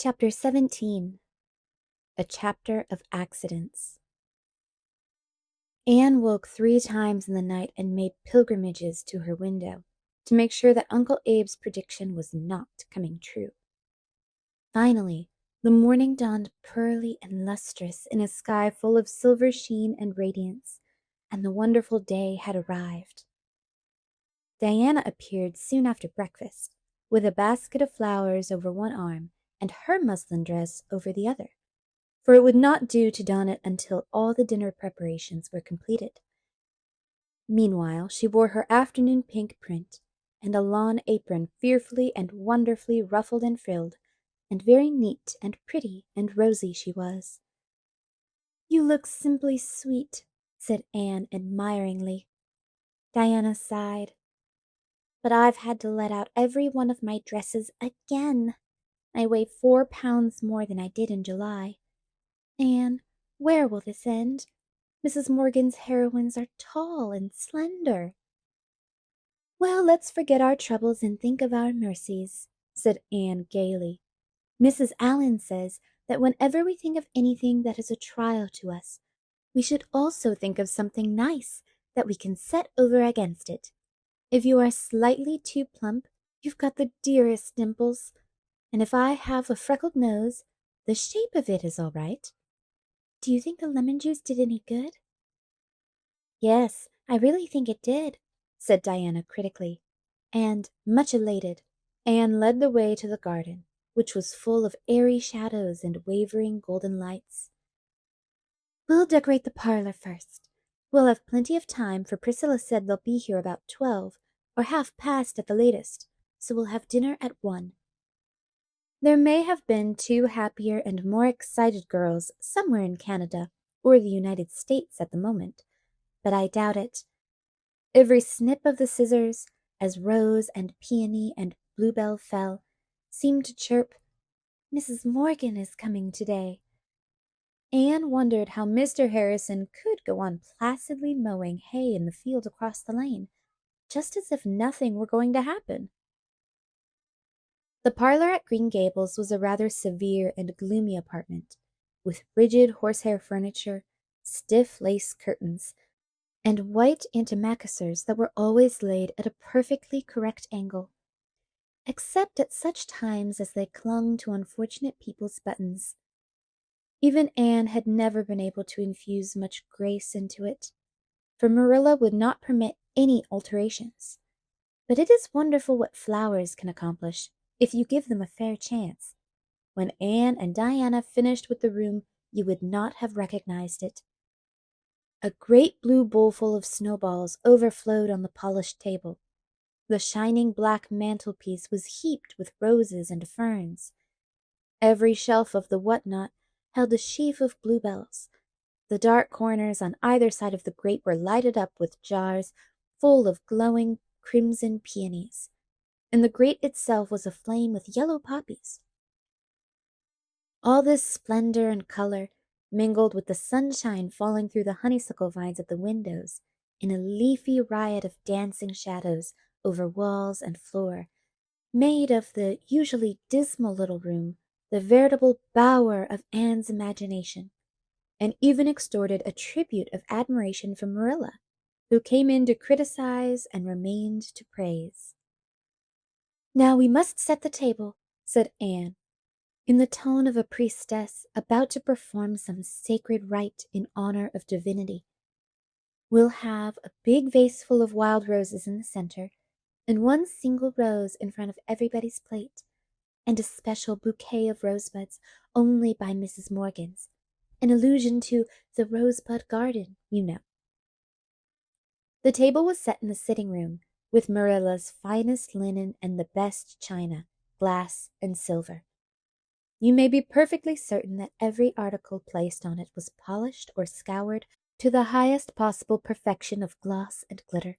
Chapter 17. A Chapter of Accidents. Anne woke 3 times in the night and made pilgrimages to her window to make sure that Uncle Abe's prediction was not coming true. Finally, the morning dawned pearly and lustrous in a sky full of silver sheen and radiance, and the wonderful day had arrived. Diana appeared soon after breakfast, with a basket of flowers over one arm and her muslin dress over the other, for it would not do to don it until all the dinner preparations were completed. Meanwhile, she wore her afternoon pink print and a lawn apron fearfully and wonderfully ruffled and frilled, and very neat and pretty and rosy she was. "You look simply sweet," said Anne admiringly. Diana sighed. "But I've had to let out every one of my dresses again. I weigh 4 pounds more than I did in July. Anne, where will this end? Mrs. Morgan's heroines are tall and slender." "Well, let's forget our troubles and think of our mercies," said Anne gaily. "Mrs. Allan says that whenever we think of anything that is a trial to us, we should also think of something nice that we can set over against it. If you are slightly too plump, you've got the dearest dimples, and if I have a freckled nose, the shape of it is all right. Do you think the lemon juice did any good?" "Yes, I really think it did," said Diana critically, and, much elated, Anne led the way to the garden, which was full of airy shadows and wavering golden lights. "We'll decorate the parlor first. We'll have plenty of time, for Priscilla said they'll be here about 12, or 1/2 past at the latest, so we'll have dinner at 1. There may have been 2 happier and more excited girls somewhere in Canada or the United States at the moment, but I doubt it. Every snip of the scissors, as rose and peony and bluebell fell, seemed to chirp, "Mrs. Morgan is coming today." Anne wondered how Mr. Harrison could go on placidly mowing hay in the field across the lane, just as if nothing were going to happen. The parlor at Green Gables was a rather severe and gloomy apartment, with rigid horsehair furniture, stiff lace curtains, and white antimacassars that were always laid at a perfectly correct angle, except at such times as they clung to unfortunate people's buttons. Even Anne had never been able to infuse much grace into it, for Marilla would not permit any alterations. But it is wonderful what flowers can accomplish if you give them a fair chance. When Anne and Diana finished with the room, you would not have recognized it. A great blue bowlful of snowballs overflowed on the polished table. The shining black mantelpiece was heaped with roses and ferns. Every shelf of the whatnot held a sheaf of bluebells. The dark corners on either side of the grate were lighted up with jars full of glowing crimson peonies, and the grate itself was aflame with yellow poppies. All this splendor and color, mingled with the sunshine falling through the honeysuckle vines at the windows, in a leafy riot of dancing shadows over walls and floor, made of the usually dismal little room the veritable bower of Anne's imagination, and even extorted a tribute of admiration from Marilla, who came in to criticize and remained to praise. "Now we must set the table," said Anne, in the tone of a priestess about to perform some sacred rite in honor of divinity. "We'll have a big vase full of wild roses in the center, and one single rose in front of everybody's plate, and a special bouquet of rosebuds only by Mrs. Morgan's, an allusion to the Rosebud Garden, you know." The table was set in the sitting room, with Marilla's finest linen and the best china, glass, and silver. You may be perfectly certain that every article placed on it was polished or scoured to the highest possible perfection of gloss and glitter.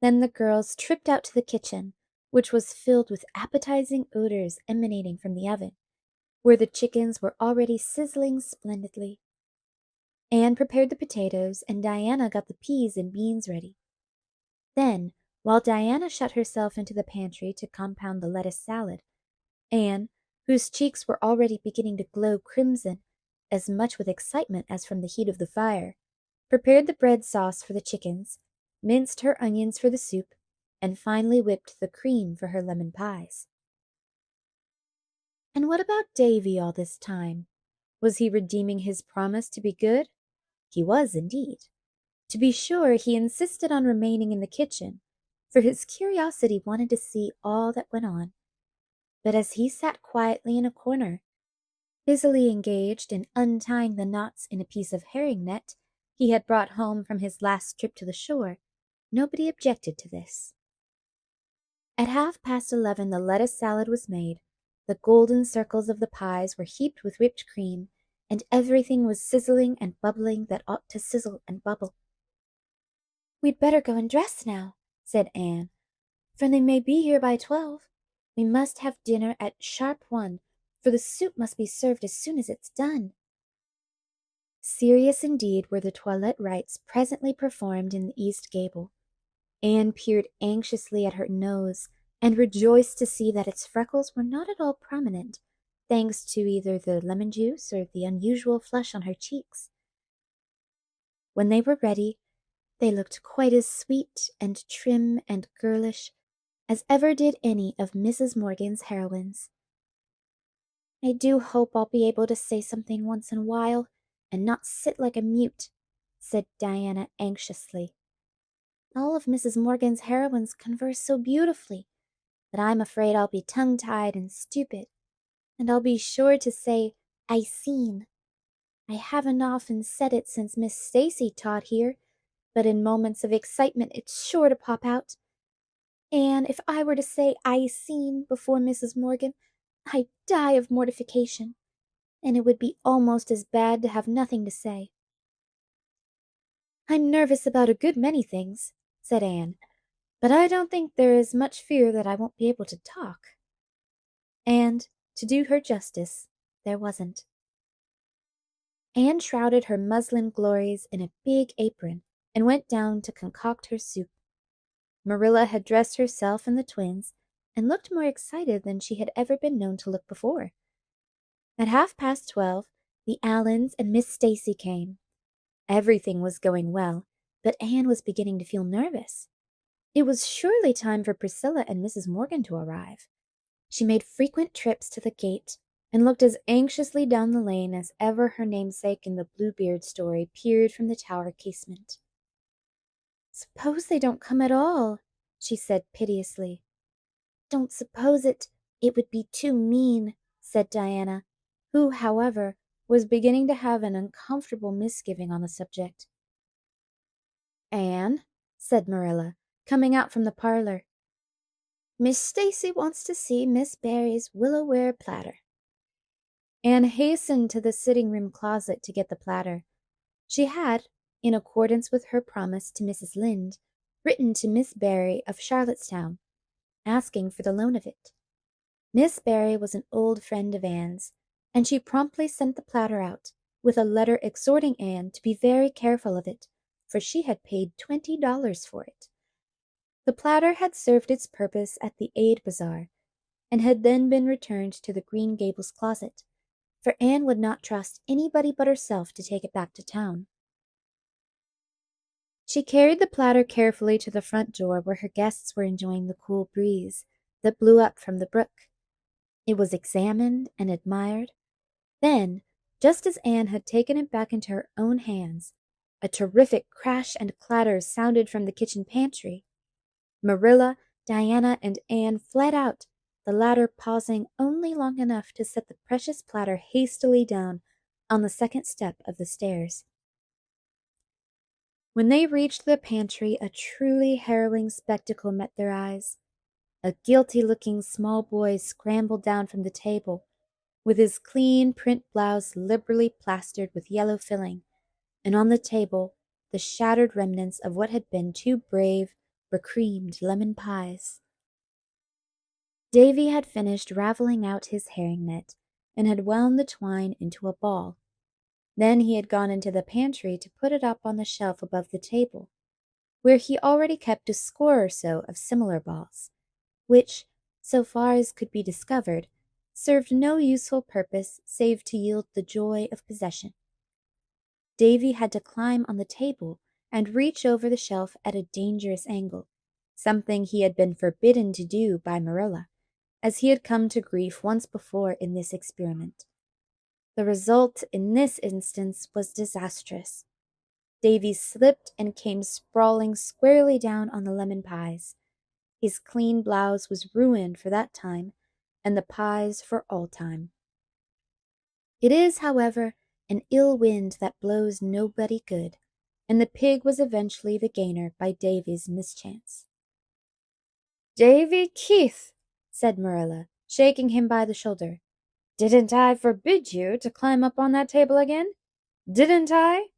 Then the girls tripped out to the kitchen, which was filled with appetizing odors emanating from the oven, where the chickens were already sizzling splendidly. Anne prepared the potatoes, and Diana got the peas and beans ready. Then, while Diana shut herself into the pantry to compound the lettuce salad, Anne, whose cheeks were already beginning to glow crimson, as much with excitement as from the heat of the fire, prepared the bread sauce for the chickens, minced her onions for the soup, and finally whipped the cream for her lemon pies. And what about Davy all this time? Was he redeeming his promise to be good? He was indeed. To be sure, he insisted on remaining in the kitchen, for his curiosity wanted to see all that went on. But as he sat quietly in a corner, busily engaged in untying the knots in a piece of herring net he had brought home from his last trip to the shore, nobody objected to this. At 11:30 the lettuce salad was made, the golden circles of the pies were heaped with whipped cream, and everything was sizzling and bubbling that ought to sizzle and bubble. "We'd better go and dress now," said Anne, "for they may be here by 12. We must have dinner at sharp 1, for the soup must be served as soon as it's done." Serious indeed were the toilette rites presently performed in the east gable. Anne peered anxiously at her nose, and rejoiced to see that its freckles were not at all prominent, thanks to either the lemon juice or the unusual flush on her cheeks. When they were ready, they looked quite as sweet and trim and girlish as ever did any of Mrs. Morgan's heroines. "I do hope I'll be able to say something once in a while, and not sit like a mute," said Diana anxiously. "All of Mrs. Morgan's heroines converse so beautifully, but I'm afraid I'll be tongue-tied and stupid, and I'll be sure to say 'I seen.' I haven't often said it since Miss Stacy taught here, but in moments of excitement it's sure to pop out. And if I were to say 'I seen' before Mrs. Morgan, I'd die of mortification, and it would be almost as bad to have nothing to say." "I'm nervous about a good many things," said Anne, "but I don't think there is much fear that I won't be able to talk." And, to do her justice, there wasn't. Anne shrouded her muslin glories in a big apron and went down to concoct her soup. Marilla had dressed herself and the twins and looked more excited than she had ever been known to look before. At 12:30, the Allens and Miss Stacy came. Everything was going well, but Anne was beginning to feel nervous. It was surely time for Priscilla and Mrs. Morgan to arrive. She made frequent trips to the gate and looked as anxiously down the lane as ever her namesake in the Bluebeard story peered from the tower casement. "Suppose they don't come at all," she said piteously. "Don't suppose it. It would be too mean," said Diana, who, however, was beginning to have an uncomfortable misgiving on the subject. "Anne," said Marilla, coming out from the parlor, "Miss Stacy wants to see Miss Barry's willow-ware platter." Anne hastened to the sitting-room closet to get the platter. She had, in accordance with her promise to Mrs. Lynde, written to Miss Barry of Charlottetown, asking for the loan of it. Miss Barry was an old friend of Anne's, and she promptly sent the platter out, with a letter exhorting Anne to be very careful of it, for she had paid $20 for it. The platter had served its purpose at the Aid Bazaar, and had then been returned to the Green Gables closet, for Anne would not trust anybody but herself to take it back to town. She carried the platter carefully to the front door where her guests were enjoying the cool breeze that blew up from the brook. It was examined and admired. Then, just as Anne had taken it back into her own hands, a terrific crash and clatter sounded from the kitchen pantry. Marilla, Diana, and Anne fled out, the latter pausing only long enough to set the precious platter hastily down on the second step of the stairs. When they reached the pantry, a truly harrowing spectacle met their eyes. A guilty-looking small boy scrambled down from the table, with his clean print blouse liberally plastered with yellow filling, and on the table the shattered remnants of what had been two brave, becreamed lemon pies. Davy had finished raveling out his herring net, and had wound the twine into a ball. Then he had gone into the pantry to put it up on the shelf above the table, where he already kept a score or so of similar balls, which, so far as could be discovered, served no useful purpose save to yield the joy of possession. Davy had to climb on the table and reach over the shelf at a dangerous angle, something he had been forbidden to do by Marilla, as he had come to grief once before in this experiment. The result in this instance was disastrous. Davy slipped and came sprawling squarely down on the lemon pies. His clean blouse was ruined for that time, and the pies for all time. It is, however, an ill wind that blows nobody good, and the pig was eventually the gainer by Davy's mischance. "Davy Keith," said Marilla, shaking him by the shoulder, "didn't I forbid you to climb up on that table again? Didn't I?"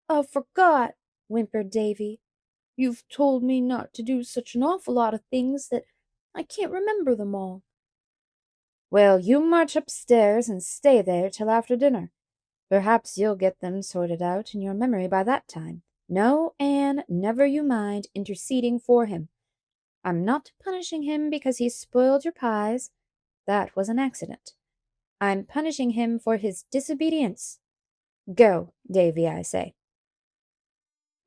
"I forgot," whimpered Davy. "You've told me not to do such an awful lot of things that I can't remember them all." "Well, you march upstairs and stay there till after dinner. Perhaps you'll get them sorted out in your memory by that time. No, Anne, never you mind interceding for him. I'm not punishing him because he spoiled your pies. That was an accident. I'm punishing him for his disobedience. Go, Davy, I say."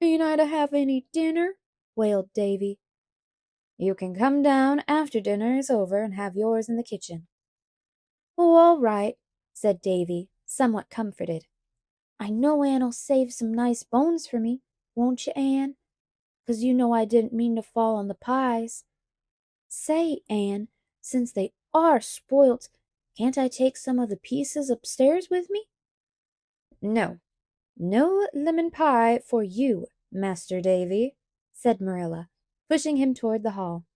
"Ain't I to have any dinner?" wailed Davy. "You can come down after dinner is over and have yours in the kitchen." "Oh, all right," said Davy, somewhat comforted. "I know Anne'll save some nice bones for me, won't you, Anne? 'Cause you know I didn't mean to fall on the pies. Say, Anne, since they are spoilt, can't I take some of the pieces upstairs with me?" "No, no lemon pie for you, Master Davy," said Marilla, pushing him toward the hall.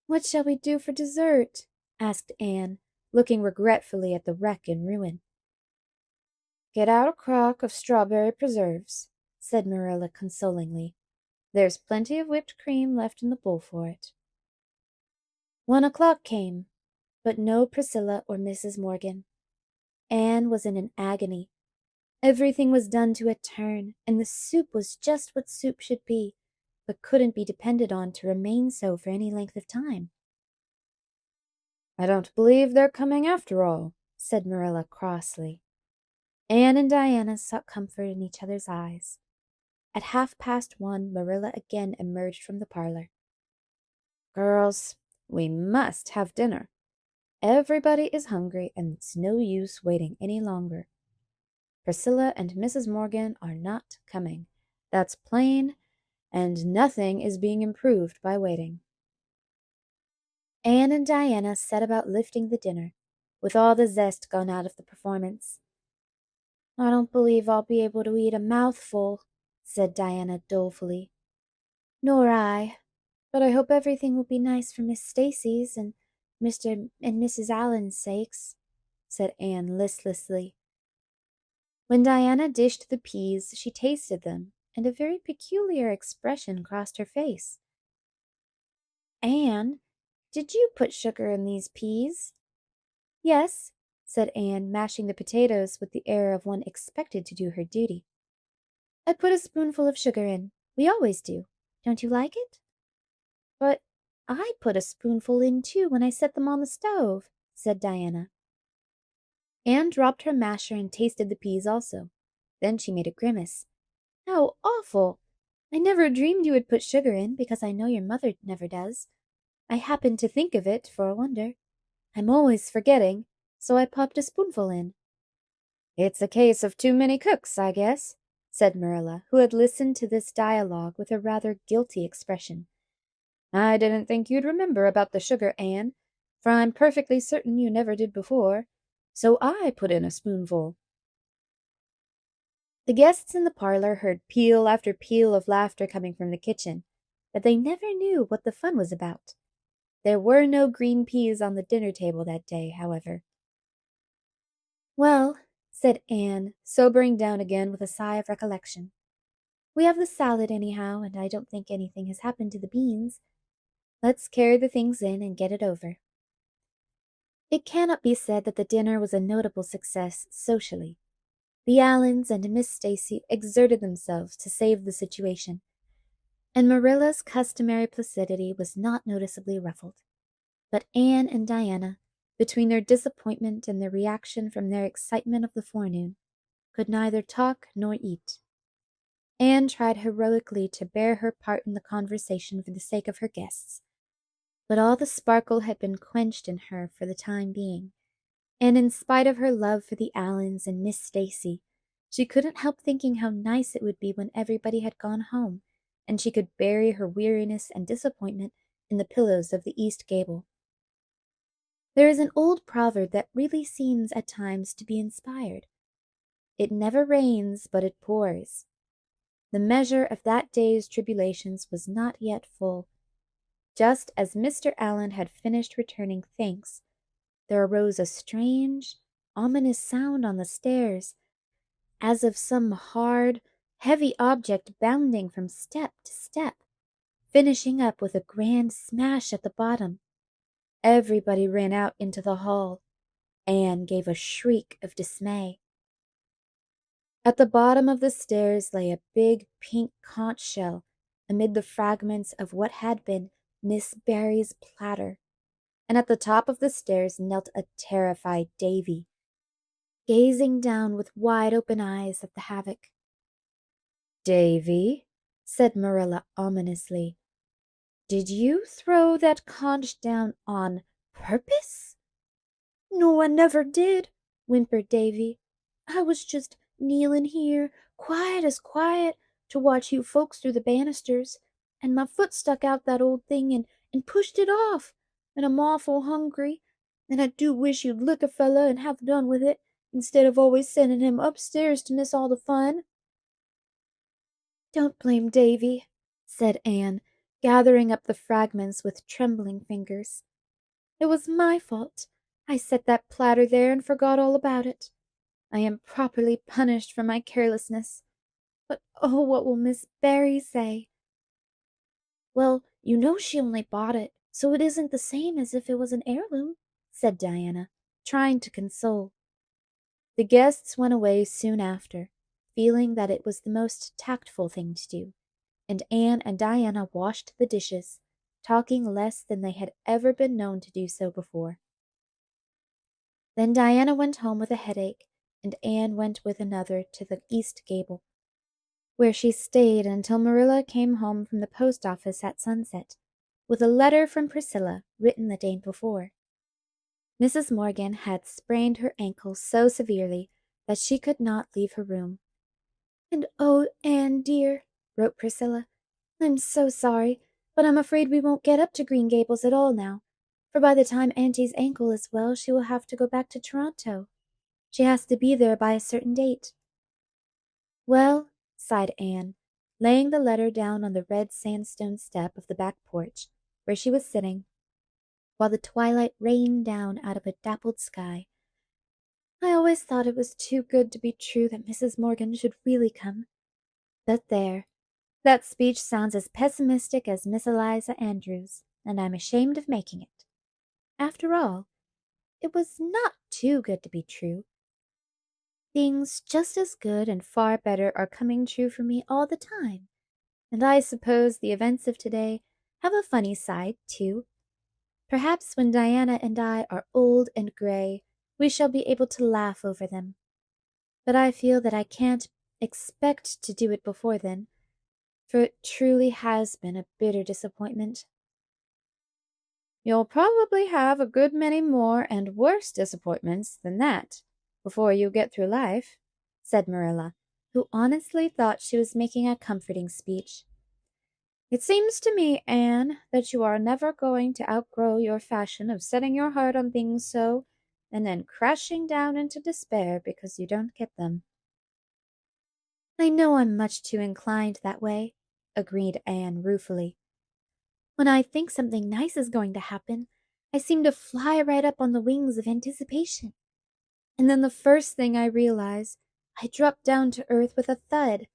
"What shall we do for dessert?" asked Anne, looking regretfully at the wreck and ruin. "Get out a crock of strawberry preserves," said Marilla consolingly. "There's plenty of whipped cream left in the bowl for it." 1 o'clock came, but no Priscilla or Mrs. Morgan. Anne was in an agony. Everything was done to a turn, and the soup was just what soup should be, but couldn't be depended on to remain so for any length of time. "I don't believe they're coming after all," said Marilla crossly. Anne and Diana sought comfort in each other's eyes. At 1:30, Marilla again emerged from the parlor. "Girls, we must have dinner. Everybody is hungry, and it's no use waiting any longer. Priscilla and Mrs. Morgan are not coming. That's plain, and nothing is being improved by waiting." Anne and Diana set about lifting the dinner, with all the zest gone out of the performance. "I don't believe I'll be able to eat a mouthful," said Diana dolefully. "Nor I, but I hope everything will be nice for Miss Stacy's and Mr. and Mrs. Allen's sakes," said Anne listlessly. When Diana dished the peas, she tasted them, and a very peculiar expression crossed her face. "Anne, did you put sugar in these peas?" "Yes," said Anne, mashing the potatoes with the air of one expected to do her duty. "I put a spoonful of sugar in. We always do. Don't you like it?" "But I put a spoonful in too when I set them on the stove," said Diana. Anne dropped her masher and tasted the peas also. Then she made a grimace. "How awful! I never dreamed you would put sugar in, because I know your mother never does. I happened to think of it, for a wonder. I'm always forgetting, so I popped a spoonful in." "It's a case of too many cooks, I guess," said Marilla, who had listened to this dialogue with a rather guilty expression. "I didn't think you'd remember about the sugar, Anne, for I'm perfectly certain you never did before. So I put in a spoonful." The guests in the parlor heard peal after peal of laughter coming from the kitchen, but they never knew what the fun was about. There were no green peas on the dinner table that day, however. "Well," said Anne, sobering down again with a sigh of recollection, "we have the salad anyhow, and I don't think anything has happened to the beans. Let's carry the things in and get it over." It cannot be said that the dinner was a notable success socially. The Allens and Miss Stacy exerted themselves to save the situation, and Marilla's customary placidity was not noticeably ruffled. But Anne and Diana, between their disappointment and their reaction from their excitement of the forenoon, could neither talk nor eat. Anne tried heroically to bear her part in the conversation for the sake of her guests, but all the sparkle had been quenched in her for the time being, and in spite of her love for the Allens and Miss Stacy, she couldn't help thinking how nice it would be when everybody had gone home, and she could bury her weariness and disappointment in the pillows of the east gable. There is an old proverb that really seems at times to be inspired. It never rains, but it pours. The measure of that day's tribulations was not yet full. Just as Mr. Allen had finished returning thanks, there arose a strange, ominous sound on the stairs, as of some hard, heavy object bounding from step to step, finishing up with a grand smash at the bottom. Everybody ran out into the hall. Anne gave a shriek of dismay. At the bottom of the stairs lay a big pink conch shell amid the fragments of what had been Miss Barry's platter, and at the top of the stairs knelt a terrified Davy, gazing down with wide-open eyes at the havoc. "Davy," said Marilla ominously, "did you throw that conch down on purpose?" "No, I never did," whimpered Davy. "I was just kneeling here, quiet as quiet, to watch you folks through the banisters, and my foot stuck out that old thing and pushed it off, and I'm awful hungry, and I do wish you'd lick a fella and have done with it, instead of always sending him upstairs to miss all the fun." "Don't blame Davy," said Anne, gathering up the fragments with trembling fingers. "It was my fault. I set that platter there and forgot all about it. I am properly punished for my carelessness. But oh, what will Miss Barry say?" "Well, you know she only bought it, so it isn't the same as if it was an heirloom," said Diana, trying to console. The guests went away soon after, feeling that it was the most tactful thing to do, and Anne and Diana washed the dishes, talking less than they had ever been known to do so before. Then Diana went home with a headache, and Anne went with another to the east gable, where she stayed until Marilla came home from the post office at sunset, with a letter from Priscilla written the day before. Mrs. Morgan had sprained her ankle so severely that she could not leave her room. "And oh, Anne dear," wrote Priscilla, "I'm so sorry, but I'm afraid we won't get up to Green Gables at all now, for by the time Auntie's ankle is well she will have to go back to Toronto. She has to be there by a certain date." "Well," sighed Anne, laying the letter down on the red sandstone step of the back porch, where she was sitting, while the twilight rained down out of a dappled sky. "I always thought it was too good to be true that Mrs. Morgan should really come. But there, that speech sounds as pessimistic as Miss Eliza Andrews, and I'm ashamed of making it. After all, it was not too good to be true. Things just as good and far better are coming true for me all the time, and I suppose the events of today have a funny side, too. Perhaps when Diana and I are old and gray, we shall be able to laugh over them. But I feel that I can't expect to do it before then, for it truly has been a bitter disappointment." "You'll probably have a good many more and worse disappointments than that before you get through life," said Marilla, who honestly thought she was making a comforting speech. "It seems to me, Anne, that you are never going to outgrow your fashion of setting your heart on things so, and then crashing down into despair because you don't get them." "I know I'm much too inclined that way," agreed Anne ruefully. "When I think something nice is going to happen, I seem to fly right up on the wings of anticipation. And then the first thing I realize, I drop down to earth with a thud.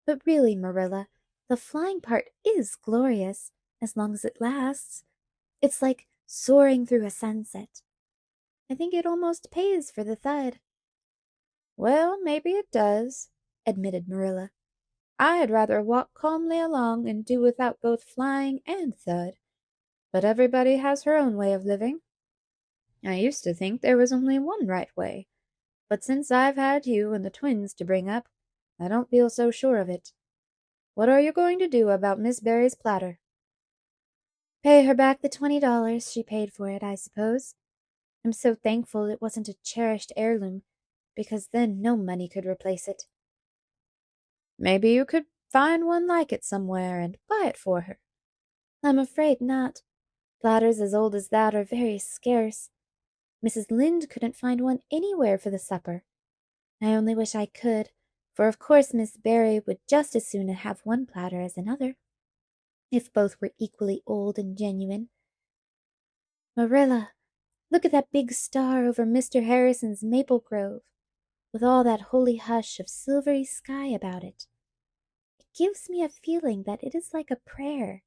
But really, Marilla, the flying part is glorious, as long as it lasts. It's like soaring through a sunset. I think it almost pays for the thud." "Well, maybe it does," admitted Marilla. "I'd rather walk calmly along and do without both flying and thud. But everybody has her own way of living." I used to think there was only one right way, but since I've had you and the twins to bring up, I don't feel so sure of it. What are you going to do about Miss Barry's platter?" "Pay her back the $20 she paid for it, I suppose. I'm so thankful it wasn't a cherished heirloom, because then no money could replace it." "Maybe you could find one like it somewhere and buy it for her." "I'm afraid not. Platters as old as that are very scarce. Mrs. Lynde couldn't find one anywhere for the supper. I only wish I could, for of course Miss Barry would just as soon have one platter as another, if both were equally old and genuine. Marilla, look at that big star over Mr. Harrison's maple grove, with all that holy hush of silvery sky about it. It gives me a feeling that it is like a prayer.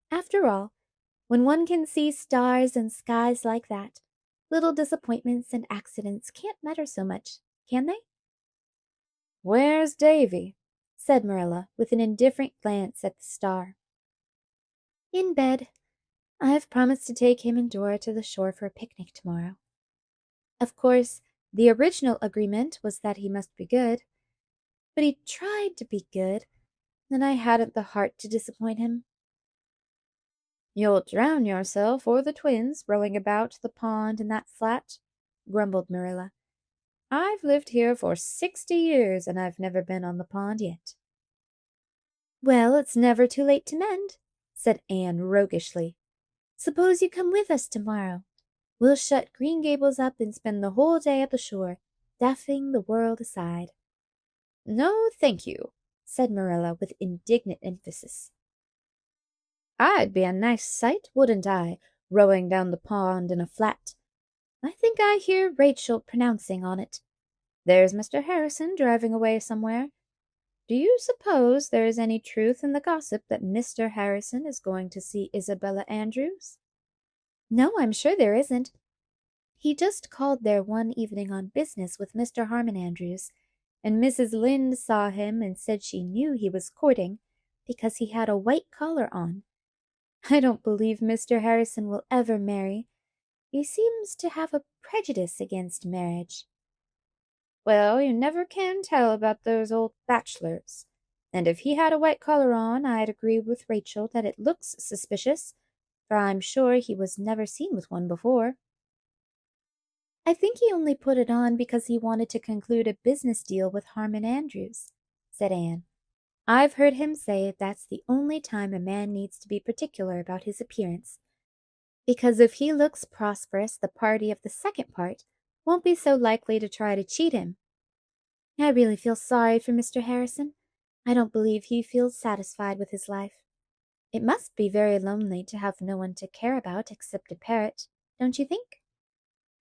After all, when one can see stars and skies like that, little disappointments and accidents can't matter so much, can they?" "Where's Davy?" said Marilla, with an indifferent glance at the star. "In bed. I've promised to take him and Dora to the shore for a picnic tomorrow. Of course, the original agreement was that he must be good, but he tried to be good, and I hadn't the heart to disappoint him." "You'll drown yourself or the twins rowing about the pond in that flat," grumbled Marilla. "I've lived here for 60 years and I've never been on the pond yet." "Well, it's never too late to mend," said Anne roguishly. "Suppose you come with us tomorrow. We'll shut Green Gables up and spend the whole day at the shore, duffing the world aside." "No, thank you," said Marilla with indignant emphasis. "I'd be a nice sight, wouldn't I, rowing down the pond in a flat? I think I hear Rachel pronouncing on it. There's Mr. Harrison driving away somewhere. Do you suppose there is any truth in the gossip that Mr. Harrison is going to see Isabella Andrews?" "No, I'm sure there isn't. He just called there one evening on business with Mr. Harmon Andrews, and Mrs. Lynde saw him and said she knew he was courting because he had a white collar on. I don't believe Mr. Harrison will ever marry. He seems to have a prejudice against marriage." "Well, you never can tell about those old bachelors. And if he had a white collar on, I'd agree with Rachel that it looks suspicious, for I'm sure he was never seen with one before." "I think he only put it on because he wanted to conclude a business deal with Harmon Andrews," said Anne. "I've heard him say that's the only time a man needs to be particular about his appearance, because if he looks prosperous, the party of the second part won't be so likely to try to cheat him. I really feel sorry for Mr. Harrison. I don't believe he feels satisfied with his life. It must be very lonely to have no one to care about except a parrot, don't you think?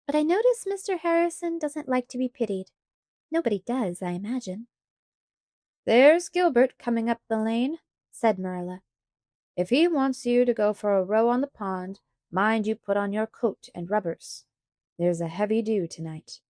But I notice Mr. Harrison doesn't like to be pitied. Nobody does, I imagine." "There's Gilbert coming up the lane," said Marilla. "If he wants you to go for a row on the pond, mind you put on your coat and rubbers. There's a heavy dew tonight."